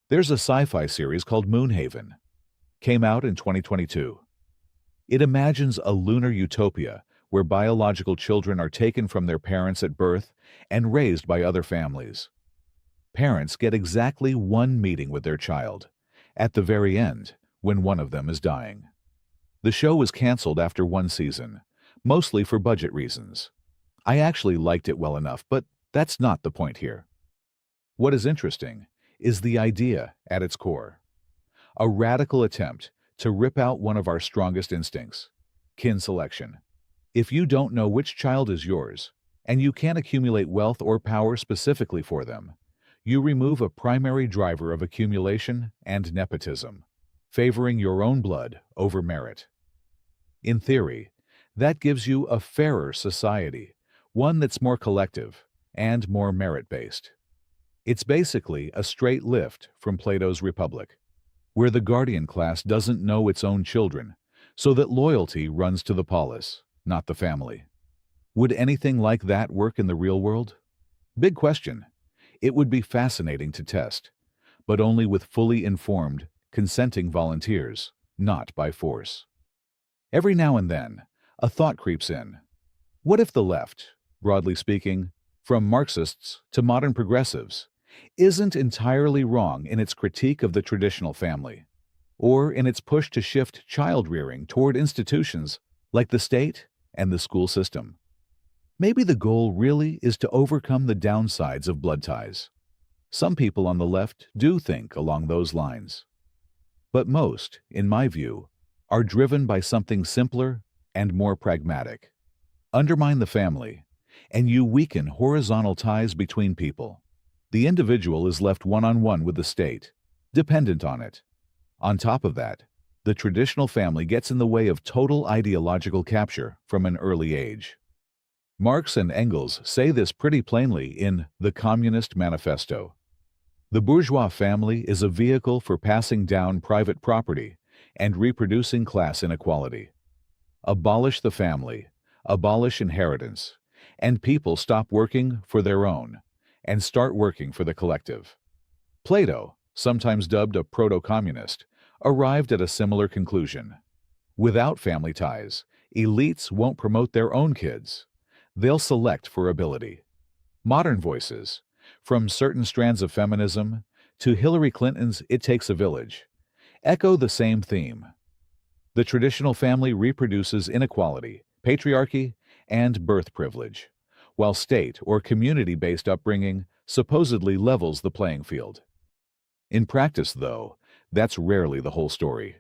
There's a sci-fi series called Moonhaven. Came out in 2022. It imagines a lunar utopia where biological children are taken from their parents at birth and raised by other families. Parents get exactly one meeting with their child, at the very end, when one of them is dying. The show was canceled after one season, mostly for budget reasons. I actually liked it well enough, but that's not the point here. What is interesting is the idea at its core. A radical attempt to rip out one of our strongest instincts, kin selection. If you don't know which child is yours, and you can't accumulate wealth or power specifically for them, you remove a primary driver of accumulation and nepotism, favoring your own blood over merit. In theory, that gives you a fairer society, one that's more collective and more merit-based. It's basically a straight lift from Plato's Republic, where the guardian class doesn't know its own children, so that loyalty runs to the polis, not the family. Would anything like that work in the real world? Big question. It would be fascinating to test, but only with fully informed, consenting volunteers, not by force. Every now and then, a thought creeps in. What if the left, broadly speaking, from Marxists to modern progressives, isn't entirely wrong in its critique of the traditional family, or in its push to shift child-rearing toward institutions like the state and the school system? Maybe the goal really is to overcome the downsides of blood ties. Some people on the left do think along those lines. But most, in my view, are driven by something simpler and more pragmatic. Undermine the family, and you weaken horizontal ties between people. The individual is left one-on-one with the state, dependent on it. On top of that, the traditional family gets in the way of total ideological capture from an early age. Marx and Engels say this pretty plainly in The Communist Manifesto. The bourgeois family is a vehicle for passing down private property and reproducing class inequality. Abolish the family, abolish inheritance, and people stop working for their own and start working for the collective. Plato, sometimes dubbed a proto-communist, arrived at a similar conclusion. Without family ties, elites won't promote their own kids. They'll select for ability. Modern voices, from certain strands of feminism to Hillary Clinton's "It Takes a Village," echo the same theme. The traditional family reproduces inequality, patriarchy, and birth privilege, while state or community-based upbringing supposedly levels the playing field. In practice, though, that's rarely the whole story.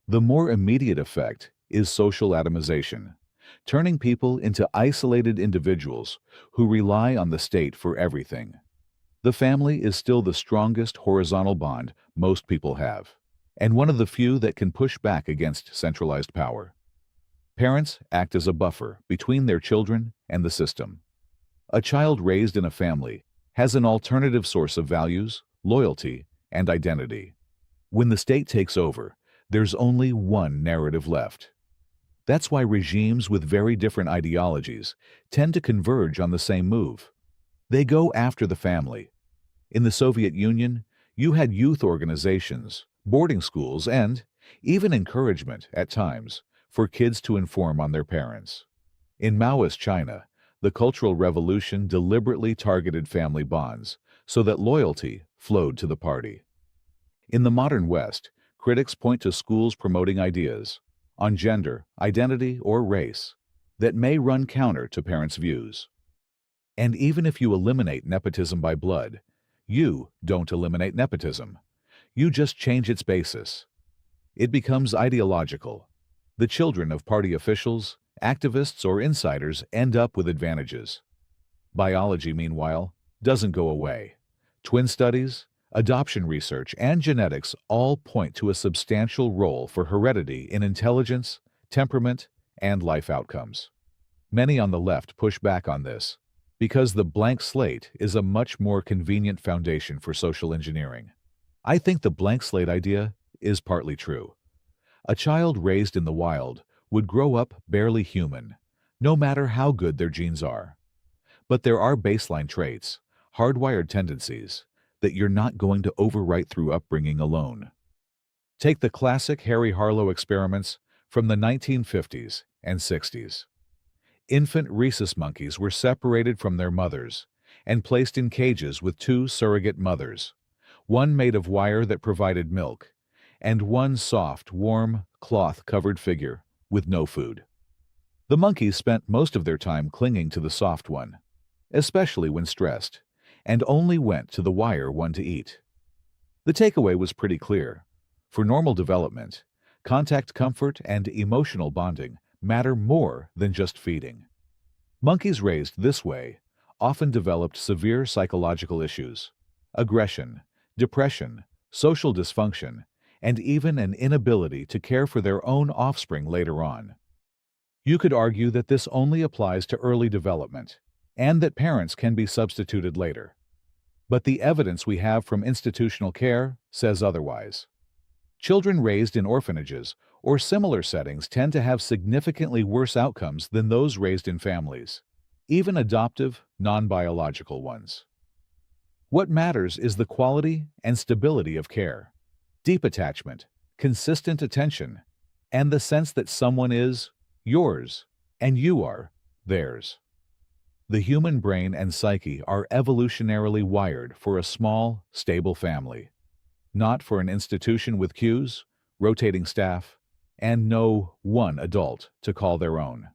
The more immediate effect is social atomization, turning people into isolated individuals who rely on the state for everything. The family is still the strongest horizontal bond most people have, and one of the few that can push back against centralized power. Parents act as a buffer between their children and the system. A child raised in a family has an alternative source of values, loyalty, and identity. When the state takes over, there's only one narrative left. That's why regimes with very different ideologies tend to converge on the same move. They go after the family. In the Soviet Union, you had youth organizations, boarding schools, and even encouragement, at times, for kids to inform on their parents. In Maoist China, the Cultural Revolution deliberately targeted family bonds so that loyalty flowed to the party. In the modern West, critics point to schools promoting ideas on gender, identity, or race that may run counter to parents' views. And even if you eliminate nepotism by blood, you don't eliminate nepotism. You just change its basis. It becomes ideological. The children of party officials, activists, or insiders end up with advantages. Biology, meanwhile, doesn't go away. Twin studies, adoption research, and genetics all point to a substantial role for heredity in intelligence, temperament, and life outcomes. Many on the left push back on this because the blank slate is a much more convenient foundation for social engineering. I think the blank slate idea is partly true. A child raised in the wild would grow up barely human, no matter how good their genes are. But there are baseline traits, hardwired tendencies, that you're not going to overwrite through upbringing alone. Take the classic Harry Harlow experiments from the 1950s and 60s. Infant rhesus monkeys were separated from their mothers and placed in cages with two surrogate mothers, one made of wire that provided milk, and one soft, warm, cloth-covered figure with no food. The monkeys spent most of their time clinging to the soft one, especially when stressed, and only went to the wire one to eat. The takeaway was pretty clear. For normal development, contact comfort and emotional bonding matter more than just feeding. Monkeys raised this way often developed severe psychological issues, aggression, depression, social dysfunction, and even an inability to care for their own offspring later on. You could argue that this only applies to early development, and that parents can be substituted later. But the evidence we have from institutional care says otherwise. Children raised in orphanages or similar settings tend to have significantly worse outcomes than those raised in families, even adoptive, non-biological ones. What matters is the quality and stability of care, deep attachment, consistent attention, and the sense that someone is yours and you are theirs. The human brain and psyche are evolutionarily wired for a small, stable family, not for an institution with queues, rotating staff, and no one adult to call their own.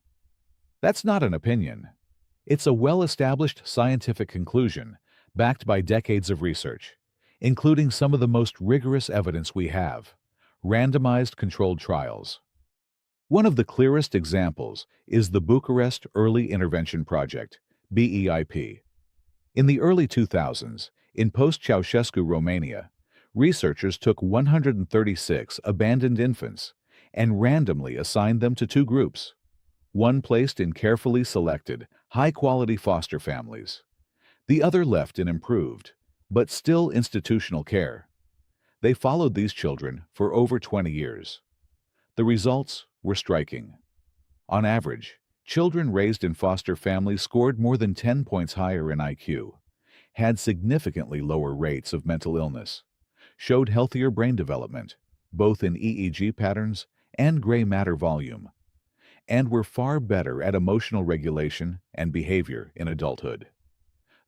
That's not an opinion. It's a well-established scientific conclusion backed by decades of research, including some of the most rigorous evidence we have, randomized controlled trials. One of the clearest examples is the Bucharest Early Intervention Project, BEIP. In the early 2000s, in post-Ceausescu Romania, researchers took 136 abandoned infants and randomly assigned them to two groups, one placed in carefully selected, high-quality foster families, the other left in improved, but still institutional care. They followed these children for over 20 years. The results were striking. On average, children raised in foster families scored more than 10 points higher in IQ, had significantly lower rates of mental illness, showed healthier brain development, both in EEG patterns and gray matter volume, and were far better at emotional regulation and behavior in adulthood.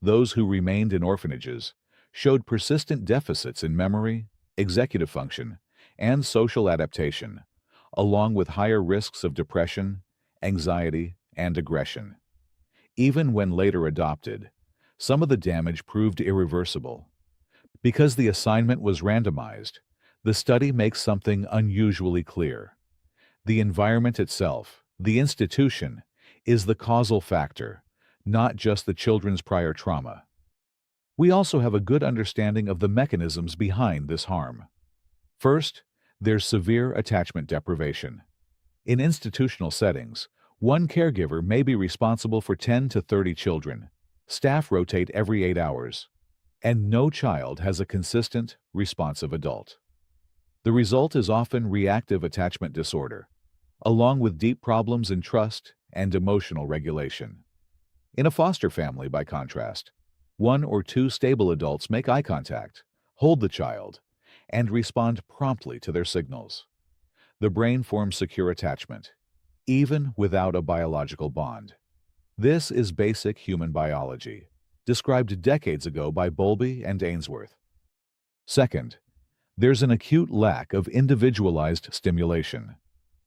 Those who remained in orphanages showed persistent deficits in memory, executive function, and social adaptation, along with higher risks of depression, anxiety, and aggression. Even when later adopted, some of the damage proved irreversible. Because the assignment was randomized, the study makes something unusually clear. The environment itself, the institution, is the causal factor, not just the children's prior trauma. We also have a good understanding of the mechanisms behind this harm. First, there's severe attachment deprivation. In institutional settings, one caregiver may be responsible for 10 to 30 children. Staff rotate every 8 hours, and no child has a consistent, responsive adult. The result is often reactive attachment disorder, along with deep problems in trust and emotional regulation. In a foster family, by contrast, one or two stable adults make eye contact, hold the child, and respond promptly to their signals. The brain forms secure attachment, even without a biological bond. This is basic human biology, described decades ago by Bowlby and Ainsworth. Second, there's an acute lack of individualized stimulation.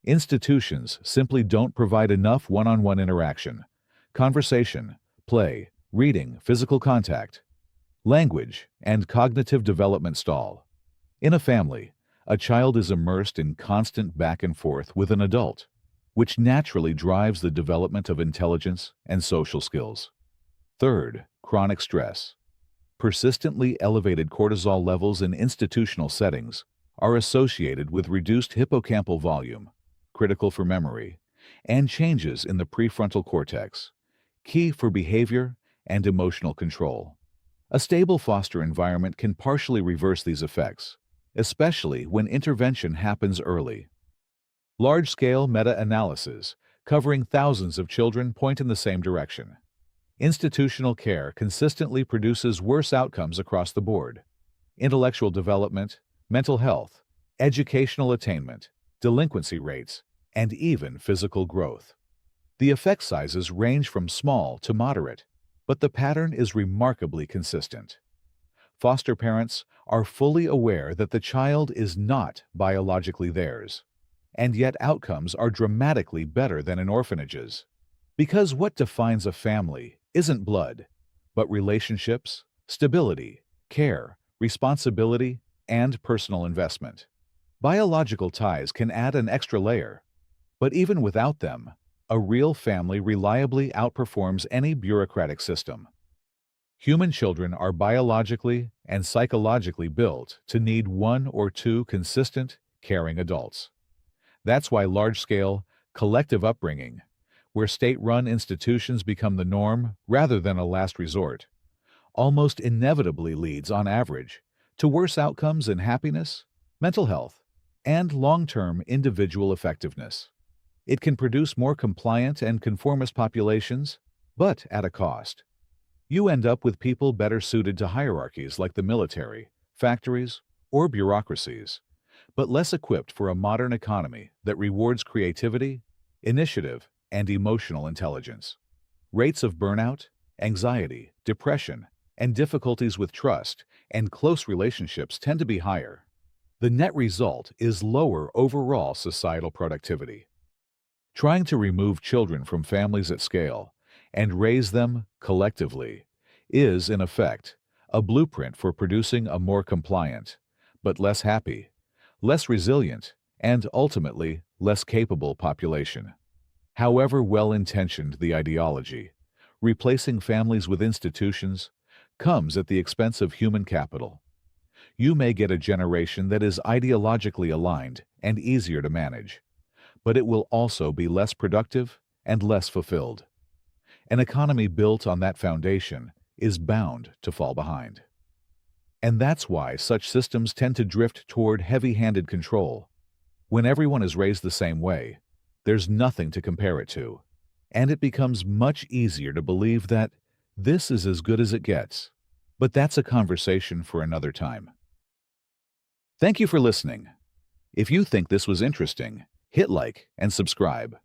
Institutions simply don't provide enough one-on-one interaction, conversation, play, reading, physical contact. Language and cognitive development stall. In a family, a child is immersed in constant back and forth with an adult, which naturally drives the development of intelligence and social skills. Third, chronic stress. Persistently elevated cortisol levels in institutional settings are associated with reduced hippocampal volume, critical for memory, and changes in the prefrontal cortex, key for behavior and emotional control. A stable foster environment can partially reverse these effects, especially when intervention happens early. Large-scale meta-analyses covering thousands of children point in the same direction. Institutional care consistently produces worse outcomes across the board. Intellectual development, mental health, educational attainment, delinquency rates, and even physical growth. The effect sizes range from small to moderate, but the pattern is remarkably consistent. Foster parents are fully aware that the child is not biologically theirs, and yet outcomes are dramatically better than in orphanages. Because what defines a family isn't blood, but relationships, stability, care, responsibility, and personal investment. Biological ties can add an extra layer, but even without them, a real family reliably outperforms any bureaucratic system. Human children are biologically and psychologically built to need one or two consistent, caring adults. That's why large-scale, collective upbringing, where state-run institutions become the norm rather than a last resort, almost inevitably leads, on average, to worse outcomes in happiness, mental health, and long-term individual effectiveness. It can produce more compliant and conformist populations, but at a cost. You end up with people better suited to hierarchies like the military, factories, or bureaucracies, but less equipped for a modern economy that rewards creativity, initiative, and emotional intelligence. Rates of burnout, anxiety, depression, and difficulties with trust and close relationships tend to be higher. The net result is lower overall societal productivity. Trying to remove children from families at scale and raise them collectively is, in effect, a blueprint for producing a more compliant, but less happy, less resilient, and ultimately less capable population. However well-intentioned the ideology, replacing families with institutions comes at the expense of human capital. You may get a generation that is ideologically aligned and easier to manage, but it will also be less productive and less fulfilled. An economy built on that foundation is bound to fall behind. And that's why such systems tend to drift toward heavy-handed control. When everyone is raised the same way, there's nothing to compare it to, and it becomes much easier to believe that this is as good as it gets. But that's a conversation for another time. Thank you for listening. If you think this was interesting, hit like and subscribe.